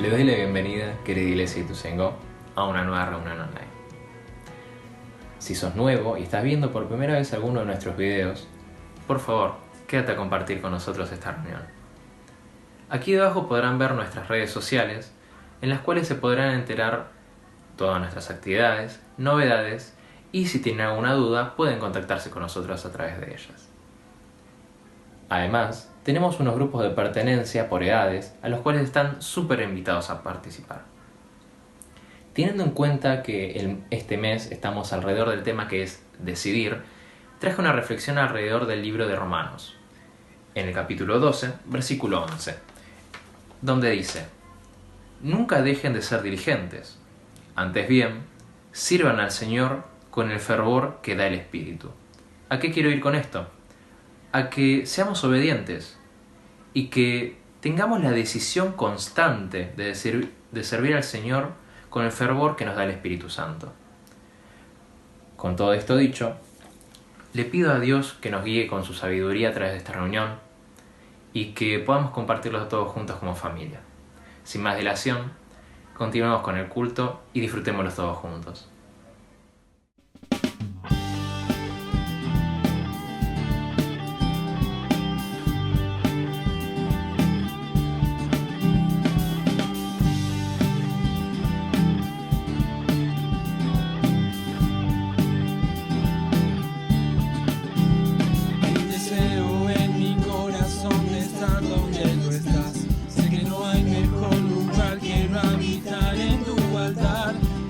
Le doy la bienvenida, querida Iglesia Ituzaingó, a una nueva reunión online. Si sos nuevo y estás viendo por primera vez alguno de nuestros videos, por favor, quédate a compartir con nosotros esta reunión. Aquí debajo podrán ver nuestras redes sociales, en las cuales se podrán enterar todas nuestras actividades, novedades, y si tienen alguna duda pueden contactarse con nosotros a través de ellas. Además, tenemos unos grupos de pertenencia por edades a los cuales están súper invitados a participar. Teniendo en cuenta que este mes estamos alrededor del tema que es decidir, traje una reflexión alrededor del libro de Romanos, en el capítulo 12, versículo 11, donde dice: Nunca dejen de ser diligentes, antes bien, sirvan al Señor con el fervor que da el Espíritu. ¿A qué quiero ir con esto? A que seamos obedientes y que tengamos la decisión constante de servir al Señor con el fervor que nos da el Espíritu Santo. Con todo esto dicho, le pido a Dios que nos guíe con su sabiduría a través de esta reunión y que podamos compartirlo todos juntos como familia. Sin más dilación, continuemos con el culto y disfrutémoslo todos juntos.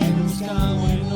He buscado en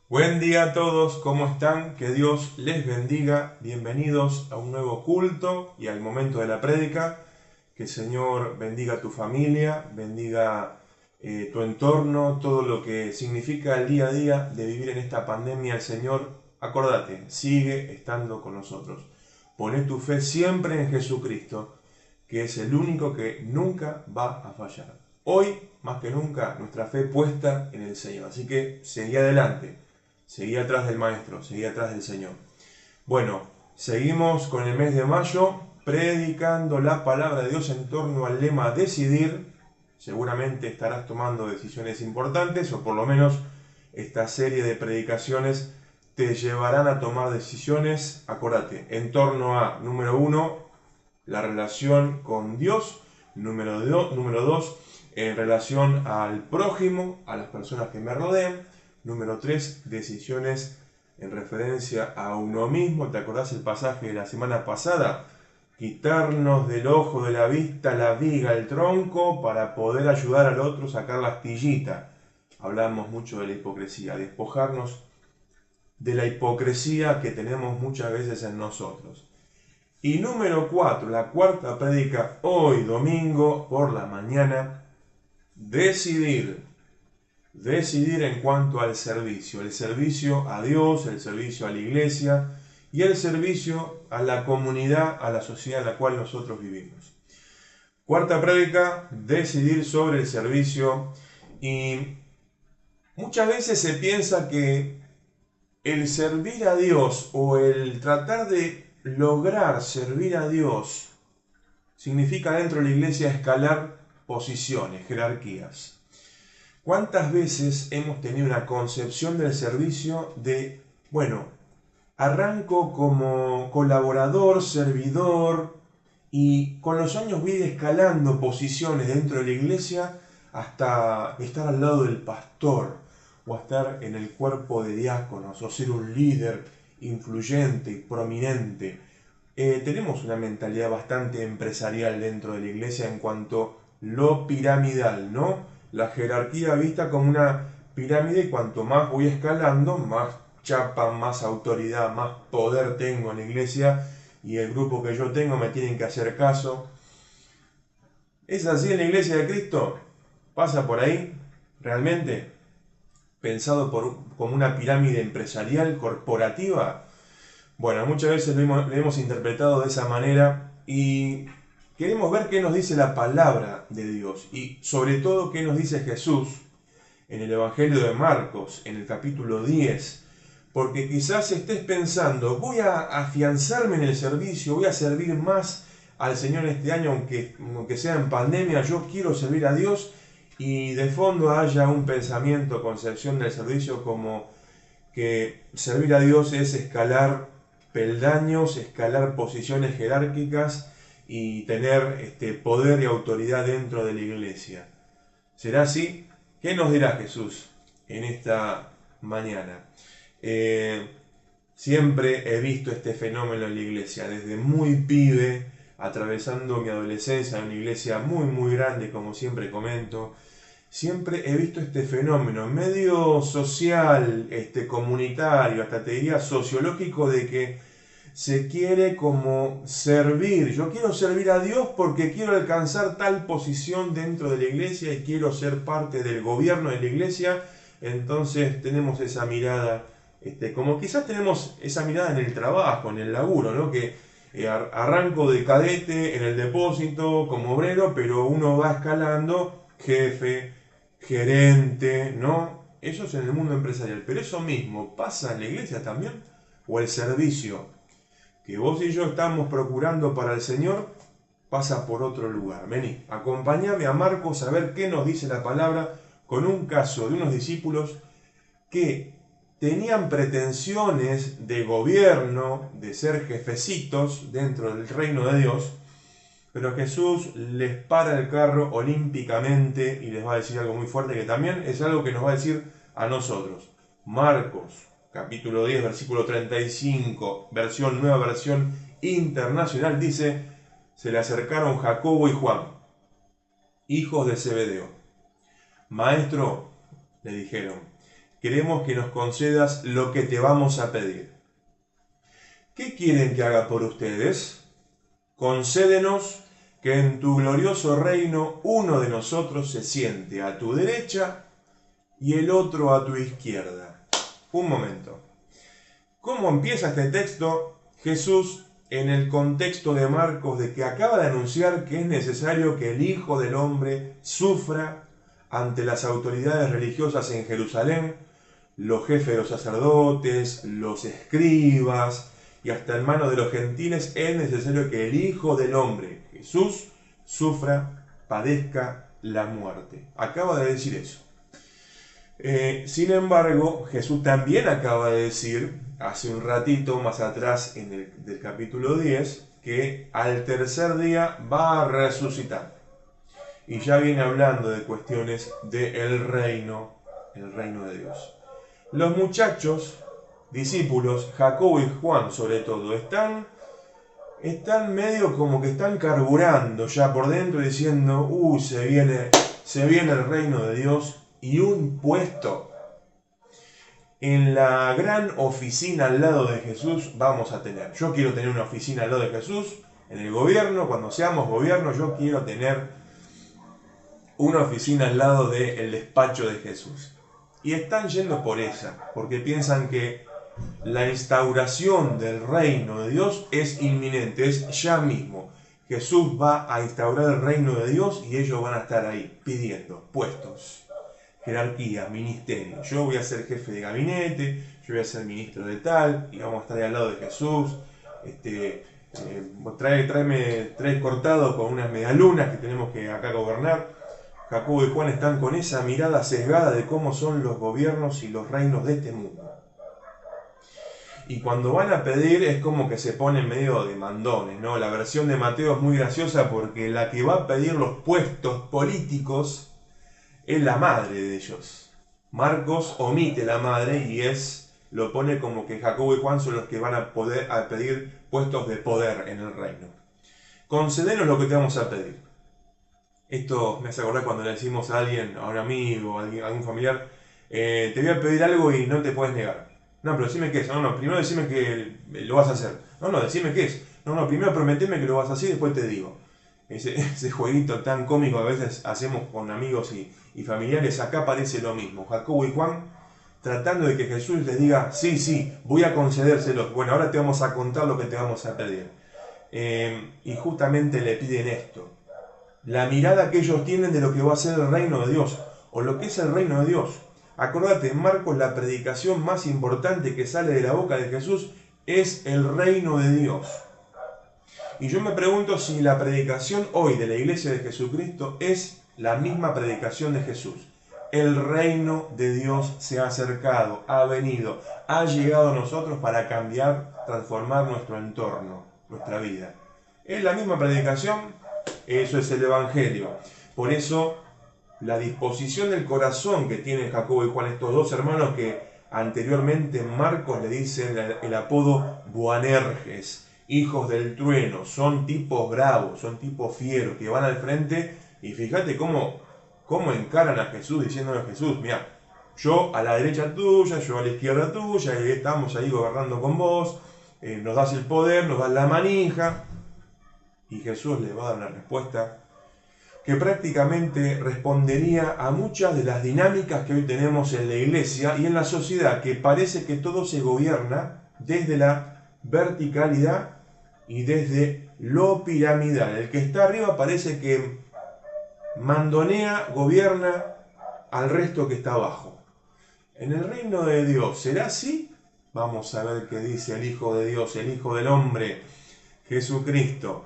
Buen día a todos, ¿cómo están? Que Dios les bendiga. Bienvenidos a un nuevo culto y al momento de la prédica. Que el Señor bendiga tu familia, bendiga tu entorno, todo lo que significa el día a día de vivir en esta pandemia. El Señor, acordate, sigue estando con nosotros. Poné tu fe siempre en Jesucristo, que es el único que nunca va a fallar. Hoy, más que nunca, nuestra fe puesta en el Señor. Así que seguí adelante. Seguí atrás del Maestro, seguí atrás del Señor. Bueno, seguimos con el mes de mayo, predicando la palabra de Dios en torno al lema decidir. Seguramente estarás tomando decisiones importantes, o por lo menos esta serie de predicaciones te llevarán a tomar decisiones, acordate, en torno a, número 1, la relación con Dios, número 2, en relación al prójimo, a las personas que me rodean, número 3, decisiones en referencia a uno mismo. ¿Te acordás el pasaje de la semana pasada? Quitarnos del ojo de la vista la viga, el tronco, para poder ayudar al otro a sacar la astillita. Hablamos mucho de la hipocresía, despojarnos de la hipocresía que tenemos muchas veces en nosotros. Y número 4, la cuarta prédica, hoy domingo por la mañana, decidir en cuanto al servicio. El servicio a Dios, el servicio a la iglesia y el servicio a la comunidad, a la sociedad en la cual nosotros vivimos. Cuarta prédica, decidir sobre el servicio. Y muchas veces se piensa que el servir a Dios o el tratar de lograr servir a Dios significa dentro de la iglesia escalar posiciones, jerarquías. ¿Cuántas veces hemos tenido una concepción del servicio de, bueno, arranco como colaborador, servidor, y con los años voy escalando posiciones dentro de la iglesia hasta estar al lado del pastor, o estar en el cuerpo de diáconos, o ser un líder influyente y prominente? Tenemos una mentalidad bastante empresarial dentro de la iglesia en cuanto a lo piramidal, ¿no? La jerarquía vista como una pirámide, y cuanto más voy escalando, más chapa, más autoridad, más poder tengo en la iglesia, y el grupo que yo tengo me tienen que hacer caso. ¿Es así en la iglesia de Cristo? ¿Pasa por ahí? ¿Realmente? ¿Pensado como una pirámide empresarial, corporativa? Bueno, muchas veces lo hemos interpretado de esa manera, y queremos ver qué nos dice la palabra de Dios y sobre todo qué nos dice Jesús en el Evangelio de Marcos, en el capítulo 10. Porque quizás estés pensando, voy a afianzarme en el servicio, voy a servir más al Señor este año, aunque sea en pandemia, yo quiero servir a Dios, y de fondo haya un pensamiento, concepción del servicio como que servir a Dios es escalar peldaños, escalar posiciones jerárquicas y tener poder y autoridad dentro de la iglesia. ¿Será así? ¿Qué nos dirá Jesús en esta mañana? Siempre he visto este fenómeno en la iglesia, desde muy pibe, atravesando mi adolescencia en una iglesia muy muy grande, como siempre comento. Siempre he visto este fenómeno medio social, comunitario, hasta te diría sociológico, de que se quiere como servir. Yo quiero servir a Dios porque quiero alcanzar tal posición dentro de la iglesia y quiero ser parte del gobierno de la iglesia. Entonces tenemos esa mirada, como quizás tenemos esa mirada en el trabajo, en el laburo, ¿no? Que arranco de cadete en el depósito como obrero, pero uno va escalando jefe, gerente, ¿no? Eso es en el mundo empresarial. Pero eso mismo pasa en la iglesia también. O el servicio que vos y yo estamos procurando para el Señor pasa por otro lugar. Vení, acompáñame a Marcos a ver qué nos dice la palabra con un caso de unos discípulos que tenían pretensiones de gobierno, de ser jefecitos dentro del reino de Dios, pero Jesús les para el carro olímpicamente y les va a decir algo muy fuerte que también es algo que nos va a decir a nosotros. Marcos, capítulo 10, versículo 35, nueva versión internacional, dice: se le acercaron Jacobo y Juan, hijos de Zebedeo. Maestro, le dijeron, queremos que nos concedas lo que te vamos a pedir. ¿Qué quieren que haga por ustedes? Concédenos que en tu glorioso reino uno de nosotros se siente a tu derecha y el otro a tu izquierda. Un momento. ¿Cómo empieza este texto? Jesús, en el contexto de Marcos, de que acaba de anunciar que es necesario que el Hijo del Hombre sufra ante las autoridades religiosas en Jerusalén, los jefes de los sacerdotes, los escribas y hasta en manos de los gentiles, es necesario que el Hijo del Hombre, Jesús, sufra, padezca la muerte. Acaba de decir eso. Sin embargo, Jesús también acaba de decir, hace un ratito más atrás en del capítulo 10, que al tercer día va a resucitar. Y ya viene hablando de cuestiones del reino, el reino de Dios. Los muchachos, discípulos, Jacobo y Juan sobre todo, están medio como que están carburando ya por dentro diciendo, se viene el reino de Dios y un puesto en la gran oficina al lado de Jesús vamos a tener. Yo quiero tener una oficina al lado de Jesús en el gobierno, cuando seamos gobierno yo quiero tener una oficina al lado del despacho de Jesús. Y están yendo por esa, porque piensan que la instauración del reino de Dios es inminente, es ya mismo. Jesús va a instaurar el reino de Dios y ellos van a estar ahí pidiendo puestos, jerarquía, ministerio. Yo voy a ser jefe de gabinete, yo voy a ser ministro de tal, y vamos a estar ahí al lado de Jesús. Trae cortado con unas medialunas que tenemos que acá gobernar. Jacobo y Juan están con esa mirada sesgada de cómo son los gobiernos y los reinos de este mundo. Y cuando van a pedir es como que se ponen medio de mandones, ¿no? La versión de Mateo es muy graciosa porque la que va a pedir los puestos políticos es la madre de ellos. Marcos omite la madre y lo pone como que Jacobo y Juan son los que van a pedir puestos de poder en el reino. Concédenos lo que te vamos a pedir. Esto me hace acordar cuando le decimos a alguien, a un amigo, a algún familiar, te voy a pedir algo y no te puedes negar. No, pero decime qué es. No, primero decime que lo vas a hacer. No, decime qué es. No, primero prometeme que lo vas a hacer y después te digo. Ese jueguito tan cómico que a veces hacemos con amigos y familiares, acá parece lo mismo. Jacobo y Juan tratando de que Jesús les diga, sí, voy a concedérselo. Bueno, ahora te vamos a contar lo que te vamos a pedir. Y justamente le piden esto. La mirada que ellos tienen de lo que va a ser el reino de Dios, o lo que es el reino de Dios. Acordate, en Marcos la predicación más importante que sale de la boca de Jesús es el reino de Dios. Y yo me pregunto si la predicación hoy de la iglesia de Jesucristo es la misma predicación de Jesús. El reino de Dios se ha acercado, ha venido, ha llegado a nosotros para cambiar, transformar nuestro entorno, nuestra vida. ¿Es la misma predicación? Eso es el Evangelio. Por eso, la disposición del corazón que tienen Jacobo y Juan, estos dos hermanos que anteriormente en Marcos le dicen el apodo Boanerges, hijos del trueno, son tipos bravos, son tipos fieros, que van al frente y fíjate cómo encaran a Jesús diciéndole a Jesús, mira, yo a la derecha tuya, yo a la izquierda tuya, y estamos ahí gobernando con vos, nos das el poder, nos das la manija. Y Jesús le va a dar una respuesta que prácticamente respondería a muchas de las dinámicas que hoy tenemos en la iglesia y en la sociedad, que parece que todo se gobierna desde la verticalidad y desde lo piramidal. El que está arriba parece que mandonea, gobierna al resto que está abajo. En el reino de Dios, ¿será así? Vamos a ver qué dice el Hijo de Dios, el Hijo del Hombre, Jesucristo.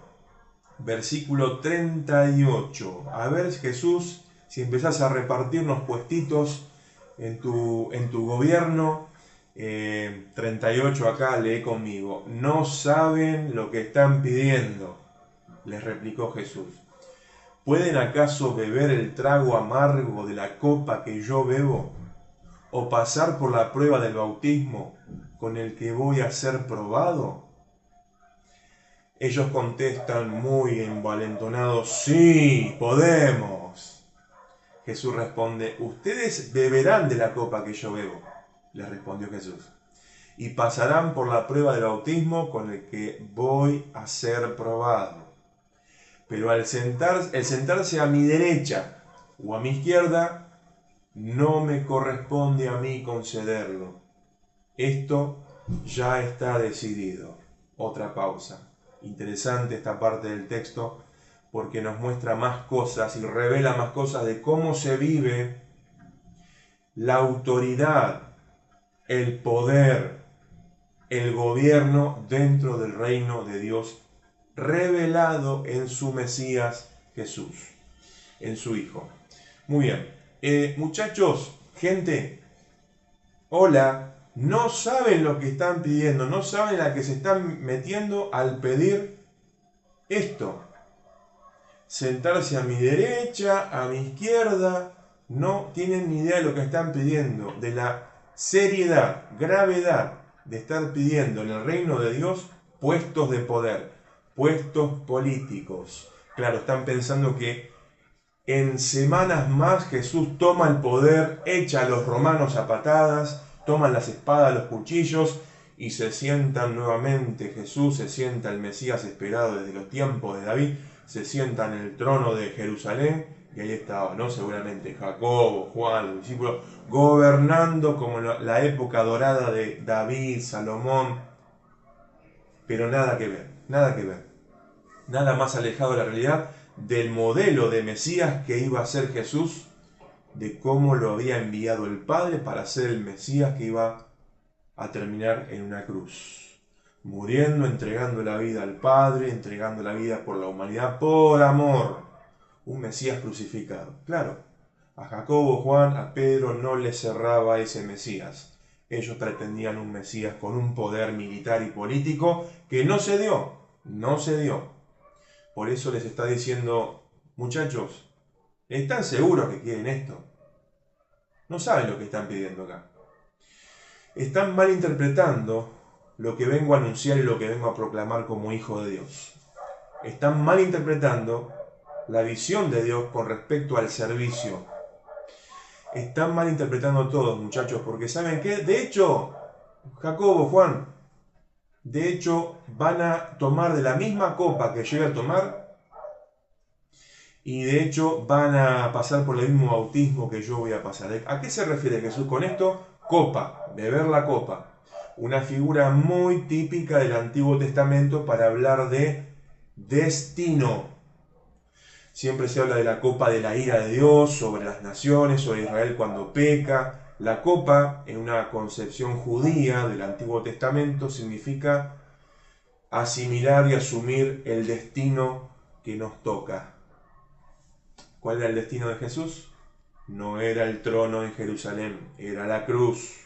Versículo 38. A ver, Jesús, si empezás a repartirnos puestitos en tu gobierno. 38 acá, lee conmigo. No saben lo que están pidiendo, les replicó Jesús. ¿Pueden acaso beber el trago amargo de la copa que yo bebo? ¿O pasar por la prueba del bautismo con el que voy a ser probado? Ellos contestan muy envalentonados, sí, podemos. Jesús responde, ustedes beberán de la copa que yo bebo, les respondió Jesús, y pasarán por la prueba del bautismo con el que voy a ser probado. Pero el sentarse a mi derecha o a mi izquierda, no me corresponde a mí concederlo. Esto ya está decidido. Otra pausa. Interesante esta parte del texto porque nos muestra más cosas y revela más cosas de cómo se vive la autoridad, el poder, el gobierno dentro del reino de Dios revelado en su Mesías Jesús, en su Hijo. Muy bien. Muchachos, gente, hola, no saben lo que están pidiendo, no saben la que se están metiendo al pedir esto. Sentarse a mi derecha, a mi izquierda, no tienen ni idea de lo que están pidiendo, de la seriedad, gravedad de estar pidiendo en el reino de Dios puestos de poder, puestos políticos. Claro, están pensando que en semanas más Jesús toma el poder, echa a los romanos a patadas, toman las espadas, los cuchillos y se sientan nuevamente. Jesús se sienta, el Mesías esperado desde los tiempos de David, se sienta en el trono de Jerusalén y ahí estaba, ¿no? Seguramente Jacobo, Juan, los discípulos, gobernando como la época dorada de David, Salomón, pero nada que ver, nada que ver. Nada más alejado de la realidad del modelo de Mesías que iba a ser Jesús, de cómo lo había enviado el Padre para ser el Mesías que iba a terminar en una cruz, muriendo, entregando la vida al Padre, entregando la vida por la humanidad, por amor, un Mesías crucificado. Claro, a Jacobo, Juan, a Pedro no les cerraba ese Mesías. Ellos pretendían un Mesías con un poder militar y político que no se dio, no se dio. Por eso les está diciendo, muchachos, ¿están seguros que quieren esto? No saben lo que están pidiendo acá. Están malinterpretando lo que vengo a anunciar y lo que vengo a proclamar como hijo de Dios. Están malinterpretando la visión de Dios con respecto al servicio. Están malinterpretando todos, muchachos, porque ¿saben qué? De hecho, Jacobo, Juan, de hecho, van a tomar de la misma copa que yo voy a tomar y de hecho van a pasar por el mismo bautismo que yo voy a pasar. ¿A qué se refiere Jesús con esto? Copa, beber la copa. Una figura muy típica del Antiguo Testamento para hablar de destino. Siempre se habla de la copa de la ira de Dios sobre las naciones, sobre Israel cuando peca. La copa, en una concepción judía del Antiguo Testamento, significa asimilar y asumir el destino que nos toca. ¿Cuál era el destino de Jesús? No era el trono en Jerusalén, era la cruz.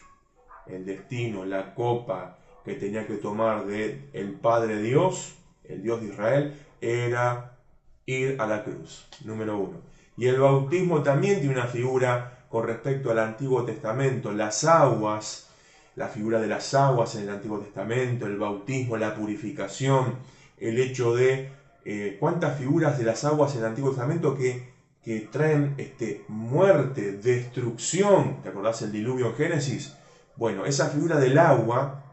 El destino, la copa que tenía que tomar del Padre Dios, el Dios de Israel, era ir a la cruz, número 1. Y el bautismo también tiene una figura con respecto al Antiguo Testamento, las aguas, la figura de las aguas en el Antiguo Testamento, el bautismo, la purificación, el hecho de cuántas figuras de las aguas en el Antiguo Testamento que traen muerte, destrucción. ¿Te acordás el diluvio en Génesis? Bueno, esa figura del agua,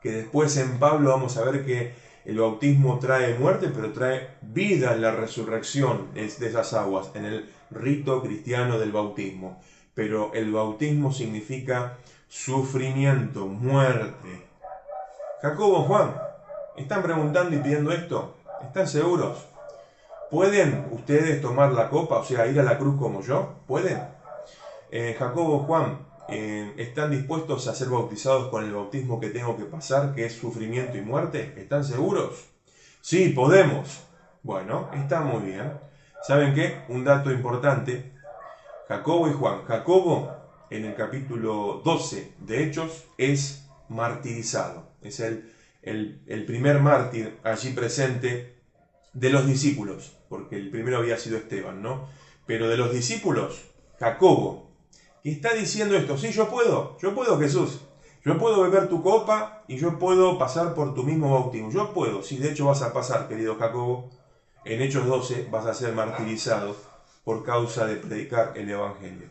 que después en Pablo vamos a ver que el bautismo trae muerte, pero trae vida en la resurrección de esas aguas, en el rito cristiano del bautismo. Pero el bautismo significa sufrimiento, muerte. Jacobo, Juan, ¿están preguntando y pidiendo esto? ¿Están seguros? ¿Pueden ustedes tomar la copa, o sea, ir a la cruz como yo? ¿Pueden? Jacobo, Juan, ¿están dispuestos a ser bautizados con el bautismo que tengo que pasar, que es sufrimiento y muerte? ¿Están seguros? Sí, podemos. Bueno, está muy bien. ¿Saben qué? Un dato importante. Jacobo y Juan. Jacobo, en el capítulo 12 de Hechos, es martirizado. Es el primer mártir allí presente de los discípulos, porque el primero había sido Esteban, ¿no? Pero de los discípulos, Jacobo, que está diciendo esto, sí, yo puedo Jesús, yo puedo beber tu copa y yo puedo pasar por tu mismo bautismo, yo puedo, sí, de hecho vas a pasar, querido Jacobo, en Hechos 12 vas a ser martirizado por causa de predicar el Evangelio.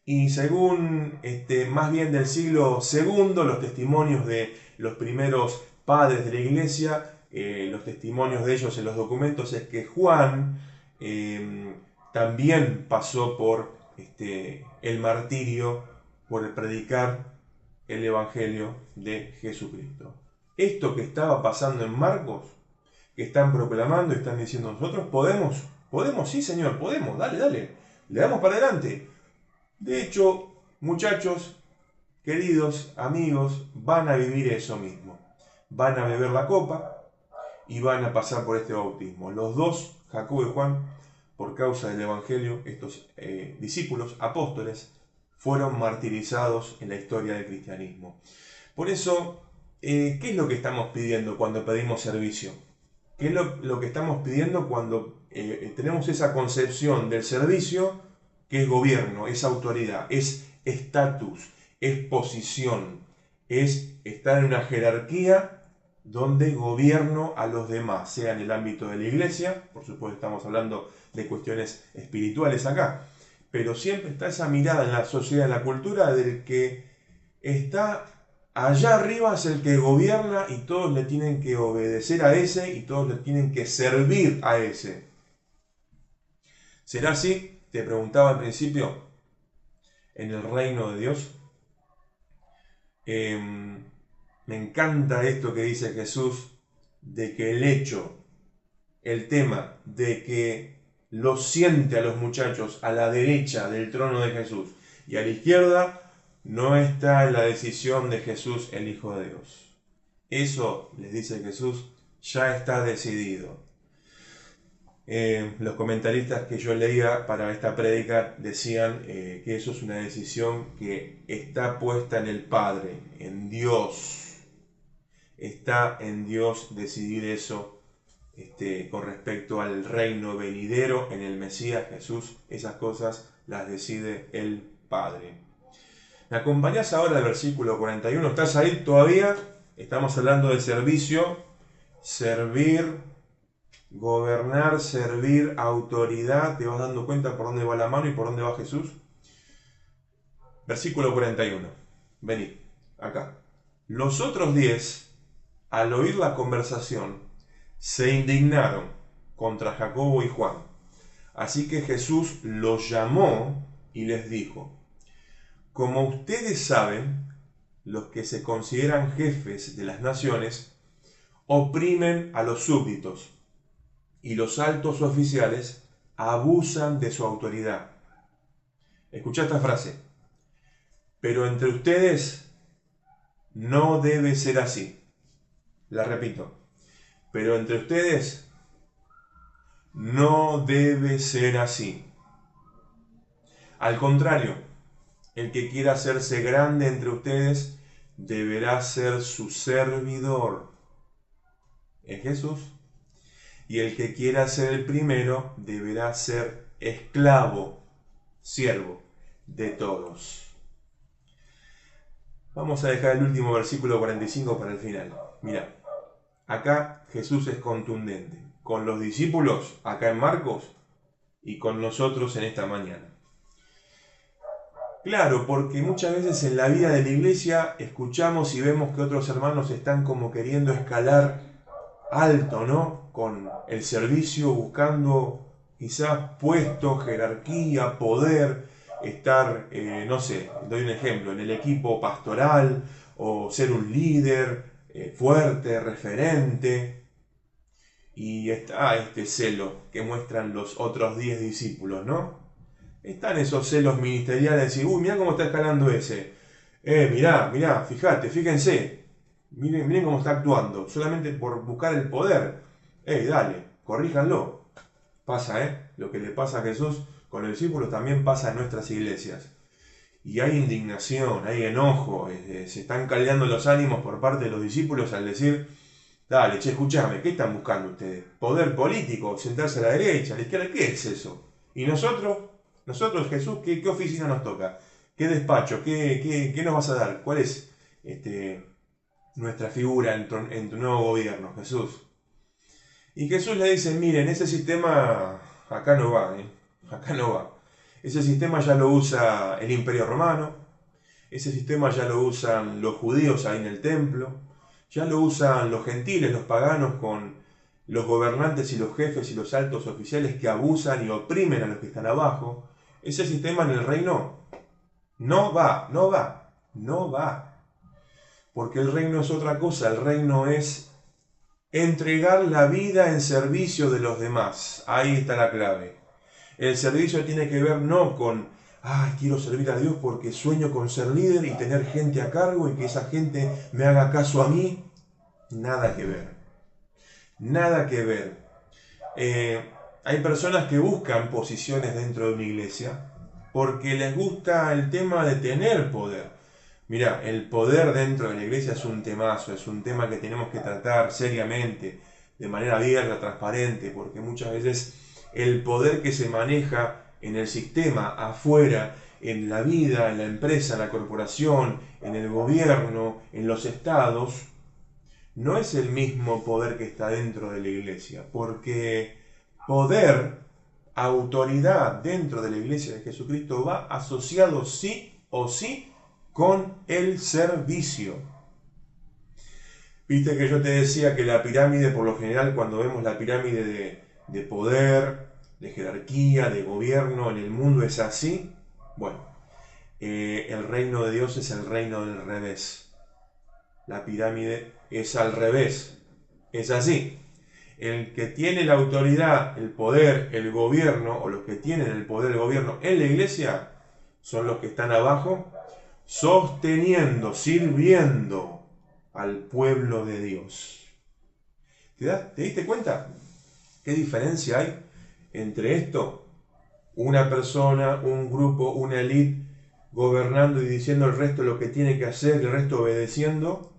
Y según más bien del siglo segundo, los testimonios de los primeros padres de la iglesia, los testimonios de ellos en los documentos, es que Juan también pasó por el martirio por predicar el Evangelio de Jesucristo. Esto que estaba pasando en Marcos, que están proclamando y están diciendo nosotros, podemos, sí Señor, podemos, dale, le damos para adelante. De hecho, muchachos, queridos amigos, van a vivir eso mismo. Van a beber la copa y van a pasar por este bautismo. Los dos, Jacobo y Juan, por causa del Evangelio, estos discípulos, apóstoles, fueron martirizados en la historia del cristianismo. Por eso, ¿qué es lo que estamos pidiendo cuando pedimos servicio? ¿Qué es lo que estamos pidiendo cuando tenemos esa concepción del servicio que es gobierno, es autoridad, es estatus, es posición, es estar en una jerarquía donde gobierno a los demás, sea en el ámbito de la iglesia, por supuesto estamos hablando de cuestiones espirituales acá, pero siempre está esa mirada en la sociedad, en la cultura, del que está allá arriba es el que gobierna y todos le tienen que obedecer a ese y todos le tienen que servir a ese. ¿Será así? Te preguntaba al principio, en el reino de Dios. Me encanta esto que dice Jesús, de que el tema de que los siente a los muchachos a la derecha del trono de Jesús y a la izquierda, no está en la decisión de Jesús, el Hijo de Dios. Eso, les dice Jesús, ya está decidido. Los comentaristas que yo leía para esta prédica decían que eso es una decisión que está puesta en el Padre, en Dios. Está en Dios decidir eso con respecto al reino venidero en el Mesías Jesús. Esas cosas las decide el Padre. ¿Me acompañás ahora al versículo 41? ¿Estás ahí todavía? Estamos hablando de servicio, servir, gobernar, servir, autoridad. ¿Te vas dando cuenta por dónde va la mano y por dónde va Jesús? Versículo 41. Venid, acá. Los otros 10, al oír la conversación, se indignaron contra Jacobo y Juan. Así que Jesús los llamó y les dijo: como ustedes saben, los que se consideran jefes de las naciones oprimen a los súbditos, y los altos oficiales abusan de su autoridad. Escucha esta frase. Pero entre ustedes no debe ser así. La repito. Pero entre ustedes no debe ser así. Al contrario, el que quiera hacerse grande entre ustedes deberá ser su servidor. Es Jesús. Y el que quiera ser el primero deberá ser esclavo, siervo de todos. Vamos a dejar el último versículo 45 para el final. Mira, acá Jesús es contundente, con los discípulos acá en Marcos y con nosotros en esta mañana. Claro, porque muchas veces en la vida de la iglesia escuchamos y vemos que otros hermanos están como queriendo escalar alto, ¿no? Con el servicio, buscando quizás puesto, jerarquía, poder, estar, no sé, doy un ejemplo, en el equipo pastoral o ser un líder fuerte, referente. Y está este celo que muestran los otros 10 discípulos, ¿no? Están esos celos ministeriales de decir, uy, mirá cómo está escalando ese. Mirá, fíjense. Miren cómo está actuando, solamente por buscar el poder. Dale, corríjanlo. Pasa, lo que le pasa a Jesús con los discípulos también pasa en nuestras iglesias. Y hay indignación, hay enojo, se están caldeando los ánimos por parte de los discípulos al decir, dale, escúchame, ¿qué están buscando ustedes? ¿Poder político? ¿Sentarse a la derecha, a la izquierda? ¿Qué es eso? Y nosotros Jesús, ¿qué oficina nos toca? ¿Qué despacho? ¿Qué nos vas a dar? ¿Cuál es nuestra figura en tu nuevo gobierno, Jesús? Y Jesús le dice, miren, ese sistema acá no va, acá no va. Ese sistema ya lo usa el Imperio Romano, ese sistema ya lo usan los judíos ahí en el templo, ya lo usan los gentiles, los paganos, con los gobernantes y los jefes y los altos oficiales que abusan y oprimen a los que están abajo. Ese sistema en el reino no va, no va, no va. Porque el reino es otra cosa, el reino es entregar la vida en servicio de los demás. Ahí está la clave. El servicio tiene que ver no con, quiero servir a Dios porque sueño con ser líder y tener gente a cargo y que esa gente me haga caso a mí. Nada que ver. Nada que ver. Hay personas que buscan posiciones dentro de una iglesia porque les gusta el tema de tener poder. Mira, el poder dentro de la iglesia es un temazo, es un tema que tenemos que tratar seriamente, de manera abierta, transparente, porque muchas veces el poder que se maneja en el sistema, afuera, en la vida, en la empresa, en la corporación, en el gobierno, en los estados, no es el mismo poder que está dentro de la iglesia, porque poder, autoridad dentro de la iglesia de Jesucristo va asociado sí o sí con el servicio. Viste que yo te decía que la pirámide, por lo general, cuando vemos la pirámide de poder, de jerarquía, de gobierno en el mundo es así. Bueno, el reino de Dios es el reino del revés. La pirámide es al revés. Es así. El que tiene la autoridad, el poder, el gobierno, o los que tienen el poder, el gobierno en la iglesia, son los que están abajo, sosteniendo, sirviendo al pueblo de Dios. ¿Te diste cuenta? ¿Qué diferencia hay entre esto? Una persona, un grupo, una élite gobernando y diciendo al resto lo que tiene que hacer, el resto obedeciendo,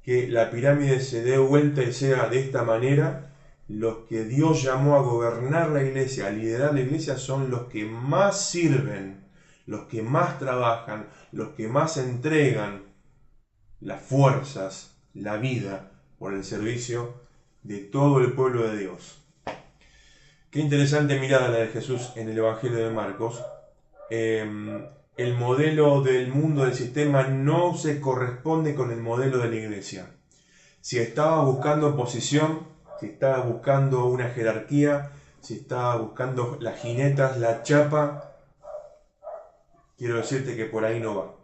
que la pirámide se dé vuelta y sea de esta manera. Los que Dios llamó a gobernar la iglesia, a liderar la iglesia, son los que más sirven, los que más trabajan, los que más entregan las fuerzas, la vida, por el servicio de todo el pueblo de Dios. Qué interesante mirada la de Jesús en el Evangelio de Marcos. El modelo del mundo, del sistema, no se corresponde con el modelo de la iglesia. Si estaba buscando posición, si estaba buscando una jerarquía, si estaba buscando las jinetas, la chapa, quiero decirte que por ahí no va.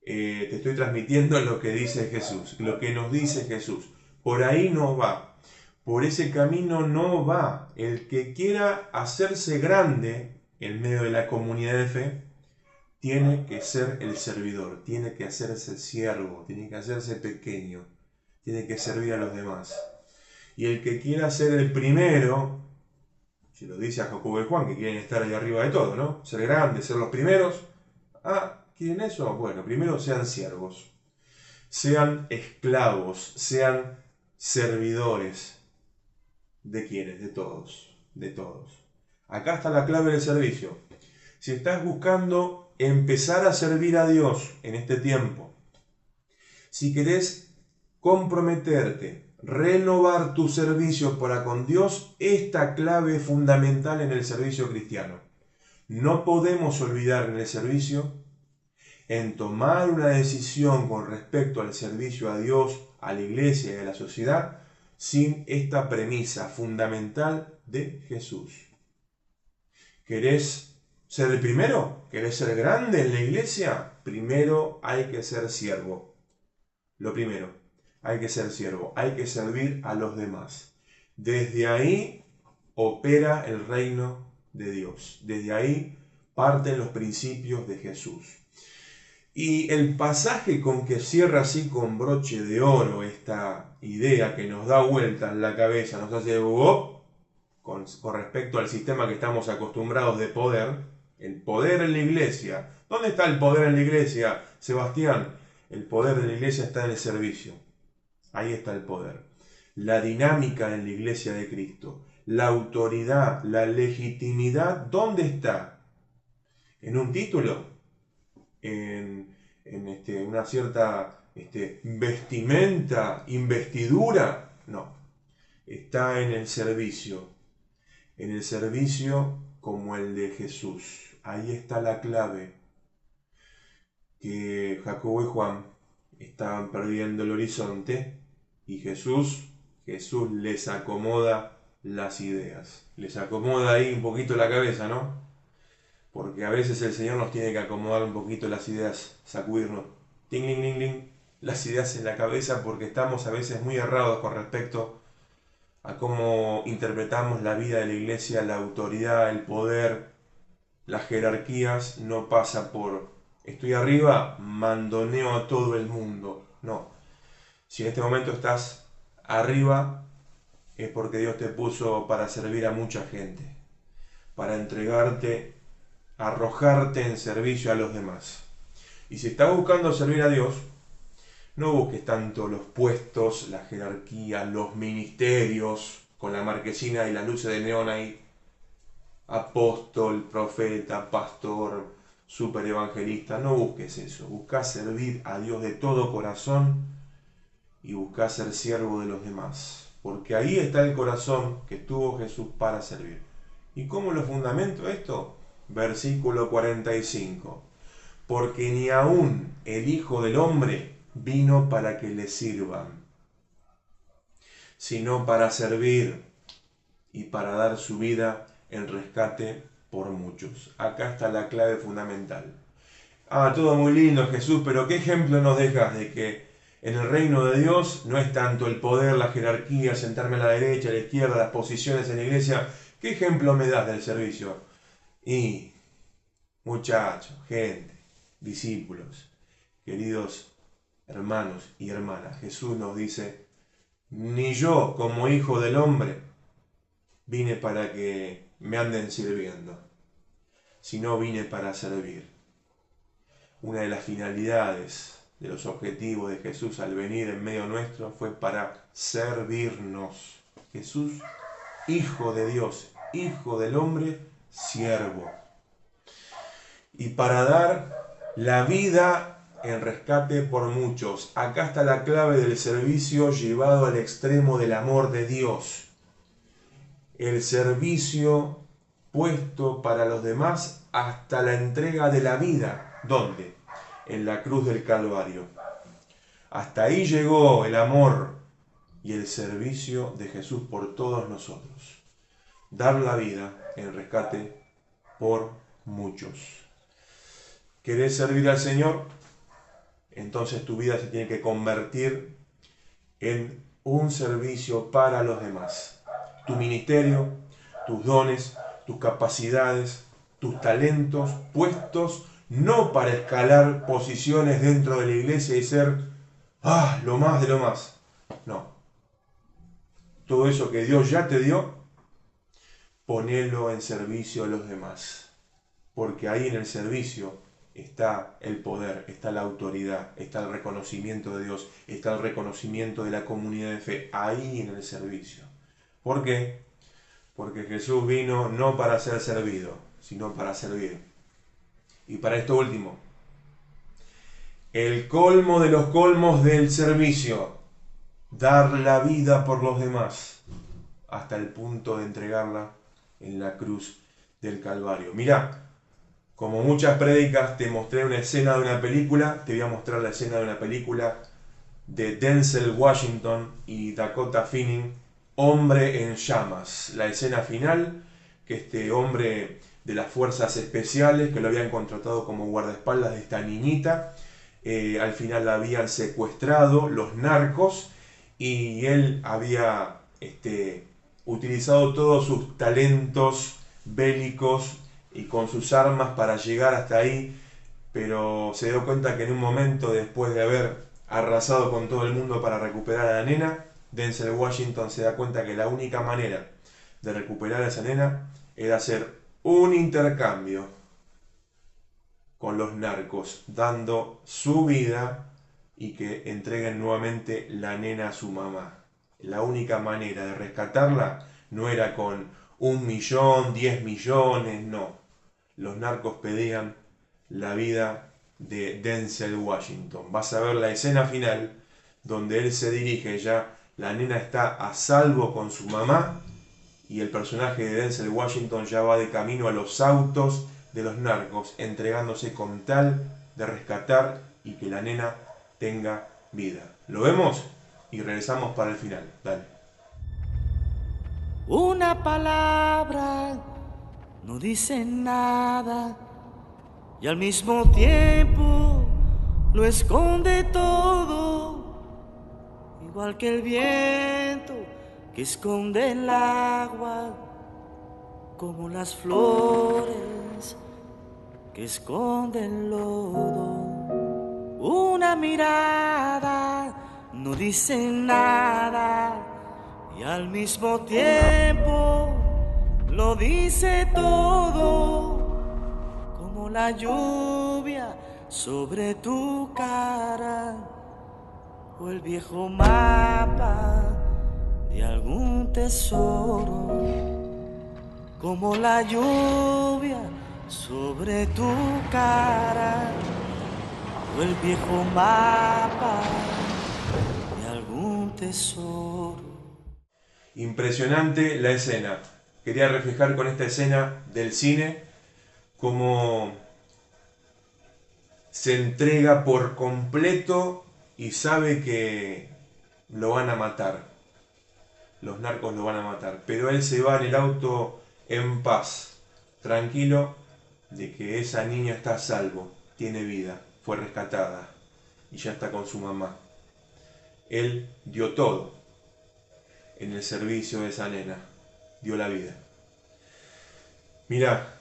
Te estoy transmitiendo lo que dice Jesús, lo que nos dice Jesús. Por ahí no va. Por ese camino no va. El que quiera hacerse grande en medio de la comunidad de fe, tiene que ser el servidor, tiene que hacerse siervo, tiene que hacerse pequeño, tiene que servir a los demás. Y el que quiera ser el primero, si lo dice a Jacobo y Juan, que quieren estar ahí arriba de todo, ¿no? Ser grandes, ser los primeros. ¿Quieren eso? Bueno, primero sean siervos, sean esclavos, sean servidores. ¿De quiénes? De todos, de todos. Acá está la clave del servicio. Si estás buscando empezar a servir a Dios en este tiempo, si querés comprometerte, renovar tu servicio para con Dios, esta clave es fundamental en el servicio cristiano. No podemos olvidar en el servicio, en tomar una decisión con respecto al servicio a Dios, a la iglesia y a la sociedad, sin esta premisa fundamental de Jesús. ¿Querés ser el primero? ¿Querés ser grande en la iglesia? Primero hay que ser siervo. Lo primero, hay que ser siervo, hay que servir a los demás. Desde ahí opera el reino de Dios. Desde ahí parten los principios de Jesús. Y el pasaje con que cierra así con broche de oro esta idea que nos da vuelta en la cabeza, nos hace con respecto al sistema que estamos acostumbrados de poder, el poder en la iglesia. ¿Dónde está el poder en la iglesia, Sebastián? El poder de la iglesia está en el servicio. Ahí está el poder. La dinámica en la iglesia de Cristo. La autoridad, la legitimidad, ¿dónde está? ¿En un título? ¿En una cierta vestimenta, investidura? No. Está en el servicio como el de Jesús. Ahí está la clave, que Jacobo y Juan estaban perdiendo el horizonte y Jesús les acomoda las ideas. Les acomoda ahí un poquito la cabeza, ¿no? Porque a veces el Señor nos tiene que acomodar un poquito las ideas, sacudirnos, ting, ting, ting, ting, las ideas en la cabeza, porque estamos a veces muy errados con respecto a cómo interpretamos la vida de la iglesia, la autoridad, el poder, las jerarquías. No pasa por estoy arriba, mandoneo a todo el mundo. No. Si en este momento estás arriba, es porque Dios te puso para servir a mucha gente, para entregarte, arrojarte en servicio a los demás. Y si estás buscando servir a Dios, no busques tanto los puestos, la jerarquía, los ministerios, con la marquesina y las luces de neón ahí. Apóstol, profeta, pastor, super evangelista. No busques eso. Busca servir a Dios de todo corazón y busca ser siervo de los demás. Porque ahí está el corazón que tuvo Jesús para servir. ¿Y cómo lo fundamento esto? Versículo 45. Porque ni aun el Hijo del Hombre vino para que le sirvan, sino para servir y para dar su vida en rescate por muchos. Acá está la clave fundamental. Todo muy lindo, Jesús, pero ¿qué ejemplo nos dejas de que en el reino de Dios no es tanto el poder, la jerarquía, sentarme a la derecha, a la izquierda, las posiciones en la iglesia? ¿Qué ejemplo me das del servicio? Y, muchachos, gente, discípulos, queridos hermanos y hermanas, Jesús nos dice, ni yo como hijo del hombre vine para que me anden sirviendo, sino vine para servir. Una de las finalidades, de los objetivos de Jesús al venir en medio nuestro fue para servirnos. Jesús, Hijo de Dios, Hijo del hombre, siervo. Y para dar la vida en rescate por muchos. Acá está la clave del servicio llevado al extremo del amor de Dios. El servicio puesto para los demás hasta la entrega de la vida. ¿Dónde? En la cruz del Calvario. Hasta ahí llegó el amor y el servicio de Jesús por todos nosotros. Dar la vida en rescate por muchos. ¿Querés servir al Señor? Entonces tu vida se tiene que convertir en un servicio para los demás. Tu ministerio, tus dones, tus capacidades, tus talentos puestos no para escalar posiciones dentro de la iglesia y ser lo más de lo más. No. Todo eso que Dios ya te dio, ponelo en servicio a los demás. Porque ahí en el servicio está el poder, está la autoridad, está el reconocimiento de Dios, está el reconocimiento de la comunidad de fe, ahí en el servicio. ¿Por qué? Porque Jesús vino no para ser servido, sino para servir. Y para esto último, el colmo de los colmos del servicio, dar la vida por los demás, hasta el punto de entregarla en la cruz del Calvario. Mirá, como muchas prédicas te mostré una escena de una película, te voy a mostrar la escena de una película de Denzel Washington y Dakota Fanning, Hombre en llamas. La escena final, que este hombre de las fuerzas especiales, que lo habían contratado como guardaespaldas de esta niñita, al final la habían secuestrado los narcos y él había utilizado todos sus talentos bélicos y con sus armas para llegar hasta ahí, pero se dio cuenta que en un momento, después de haber arrasado con todo el mundo para recuperar a la nena, Denzel Washington se da cuenta que la única manera de recuperar a esa nena era hacer un intercambio con los narcos, dando su vida y que entreguen nuevamente la nena a su mamá. La única manera de rescatarla no era con 1 millón, 10 millones, no. Los narcos pedían la vida de Denzel Washington. Vas a ver la escena final donde él se dirige ya, la nena está a salvo con su mamá y el personaje de Denzel Washington ya va de camino a los autos de los narcos, entregándose con tal de rescatar y que la nena tenga vida. ¿Lo vemos? Y regresamos para el final. Dale. Una palabra no dice nada y al mismo tiempo lo esconde todo, igual que el viento que esconde el agua, como las flores que esconden el lodo. Una mirada no dice nada y al mismo tiempo lo dice todo, como la lluvia sobre tu cara o el viejo mapa de algún tesoro, como la lluvia sobre tu cara o el viejo mapa de algún tesoro. Impresionante la escena. Quería reflejar con esta escena del cine cómo se entrega por completo y sabe que lo van a matar. Los narcos lo van a matar. Pero él se va en el auto en paz, tranquilo de que esa niña está a salvo, tiene vida, fue rescatada y ya está con su mamá. Él dio todo en el servicio de esa nena, dio la vida. Mirá,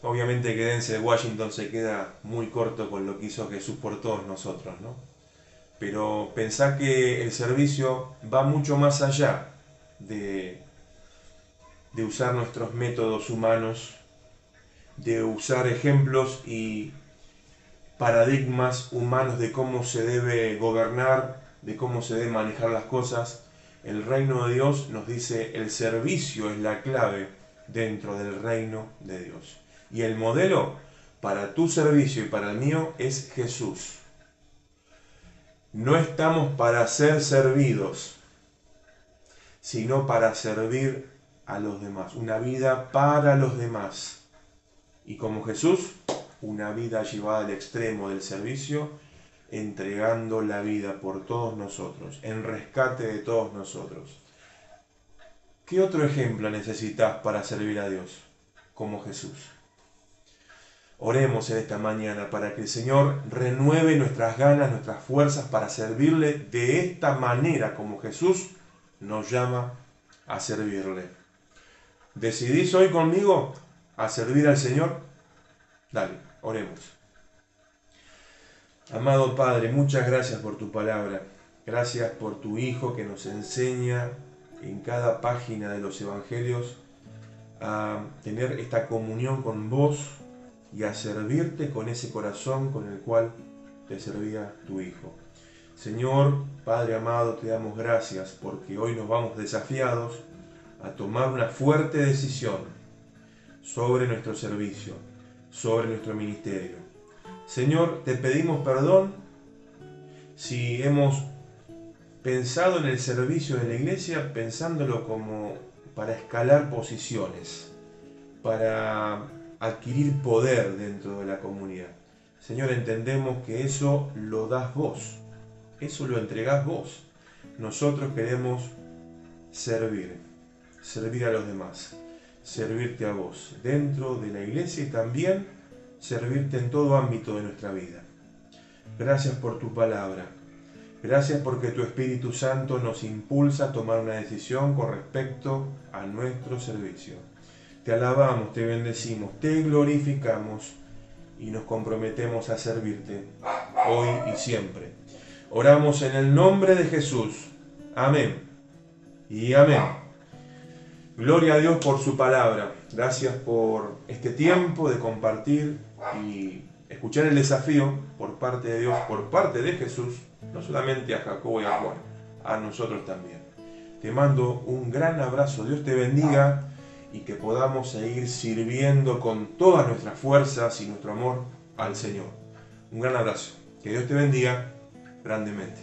obviamente que Denzel Washington se queda muy corto con lo que hizo Jesús por todos nosotros, ¿no? Pero pensá que el servicio va mucho más allá de usar nuestros métodos humanos, de usar ejemplos y paradigmas humanos de cómo se debe gobernar, de cómo se deben manejar las cosas. El reino de Dios nos dice el servicio es la clave dentro del reino de Dios. Y el modelo para tu servicio y para el mío es Jesús. No estamos para ser servidos, sino para servir a los demás. Una vida para los demás. Y como Jesús, una vida llevada al extremo del servicio, entregando la vida por todos nosotros, en rescate de todos nosotros. ¿Qué otro ejemplo necesitas para servir a Dios? Como Jesús. Oremos en esta mañana para que el Señor renueve nuestras ganas, nuestras fuerzas para servirle de esta manera como Jesús nos llama a servirle. ¿Decidís hoy conmigo a servir al Señor? Dale, oremos. Amado Padre, muchas gracias por tu palabra. Gracias por tu Hijo que nos enseña en cada página de los Evangelios a tener esta comunión con vos y a servirte con ese corazón con el cual te servía tu Hijo. Señor, Padre amado, te damos gracias porque hoy nos vamos desafiados a tomar una fuerte decisión sobre nuestro servicio, sobre nuestro ministerio. Señor, te pedimos perdón si hemos pensado en el servicio de la iglesia pensándolo como para escalar posiciones, para adquirir poder dentro de la comunidad. Señor, entendemos que eso lo das vos, eso lo entregás vos. Nosotros queremos servir a los demás, servirte a vos dentro de la iglesia y también servirte en todo ámbito de nuestra vida. Gracias por tu palabra. Gracias porque tu Espíritu Santo nos impulsa a tomar una decisión con respecto a nuestro servicio. Te alabamos, te bendecimos, te glorificamos y nos comprometemos a servirte hoy y siempre. Oramos en el nombre de Jesús. Amén y amén. Gloria a Dios por su palabra. Gracias por este tiempo de compartir y escuchar el desafío por parte de Dios, por parte de Jesús, no solamente a Jacobo y a Juan, a nosotros también. Te mando un gran abrazo. Dios te bendiga y que podamos seguir sirviendo con todas nuestras fuerzas y nuestro amor al Señor. Un gran abrazo. Que Dios te bendiga grandemente.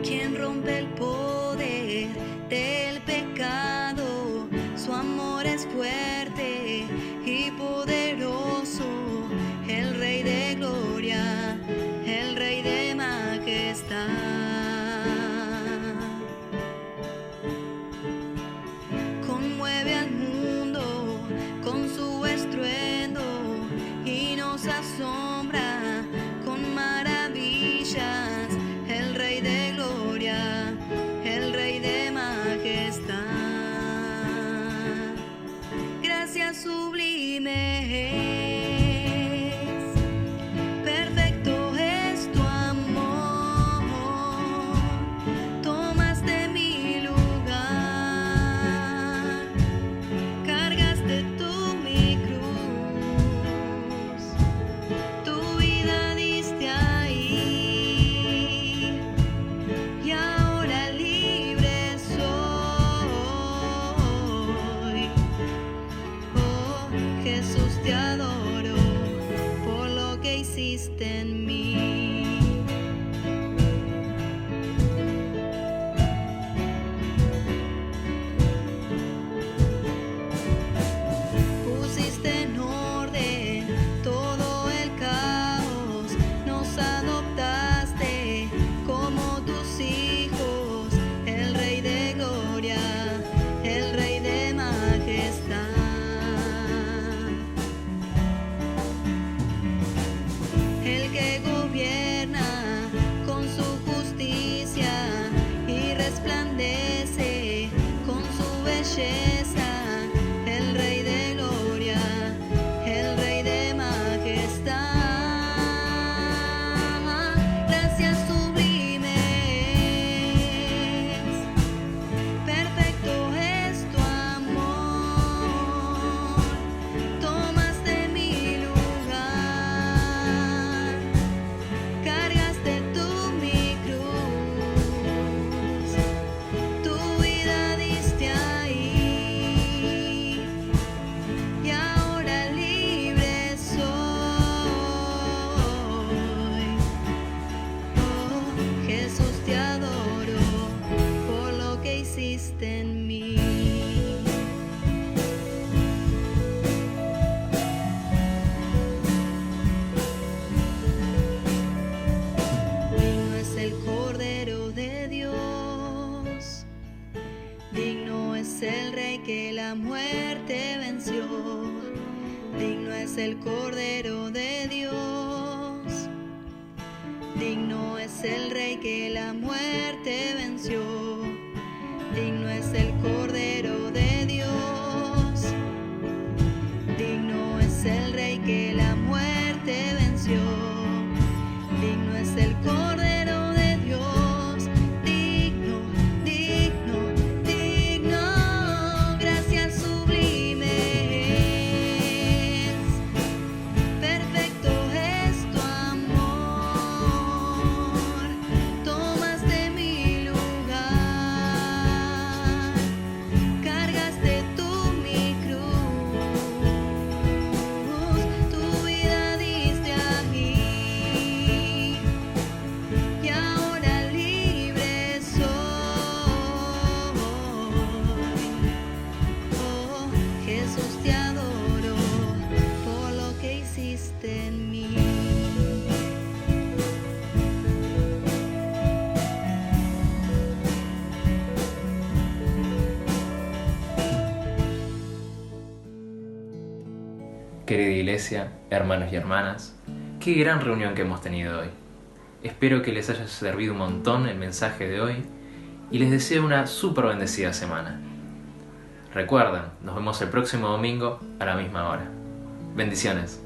quien rompe el poder del pecado. Su amor es fuerte y poderoso, el Rey de gloria, el Rey de majestad. Conmueve al mundo con su estruendo y nos asombra con maravillas, el Rey de gloria, el Rey de majestad. Gracias sublimes, perfecto es tu amor, tomaste mi lugar, cargaste tú mi cruz, tu vida diste ahí, y ahora libre soy. Oh, Jesús, te adoro por lo que hiciste en mí. Pusiste en orden todo el caos, nos adoptaste como tus hijos, el Rey de gloria, el Rey de majestad. El que gobierna con su justicia y resplandece con su belleza, el Rey de gloria, el Rey de majestad. Gracias sublimes, perfecto es tu amor, tomaste mi lugar, cargaste tú mi cruz, tu vida diste ahí, y ahora libre soy. Oh, Jesús, te adoro por lo que hiciste en mí. Digno es el Cordero de Dios, digno es el Rey que la muerte venció, digno es el Cordero de Dios, digno es el Rey que la muerte venció, digno es el Cordero de Dios, digno es el Rey que la muerte venció, digno es el Cordero de Dios, digno, digno, digno. Gracias sublimes, perfecto es tu amor, tomaste mi lugar, cargaste tú mi cruz, tu vida diste aquí, y ahora libre soy. Oh, Jesús, te adoro por lo que hiciste en mí. Querida iglesia, hermanos y hermanas, qué gran reunión que hemos tenido hoy. Espero que les haya servido un montón el mensaje de hoy y les deseo una súper bendecida semana. Recuerden, nos vemos el próximo domingo a la misma hora. Bendiciones.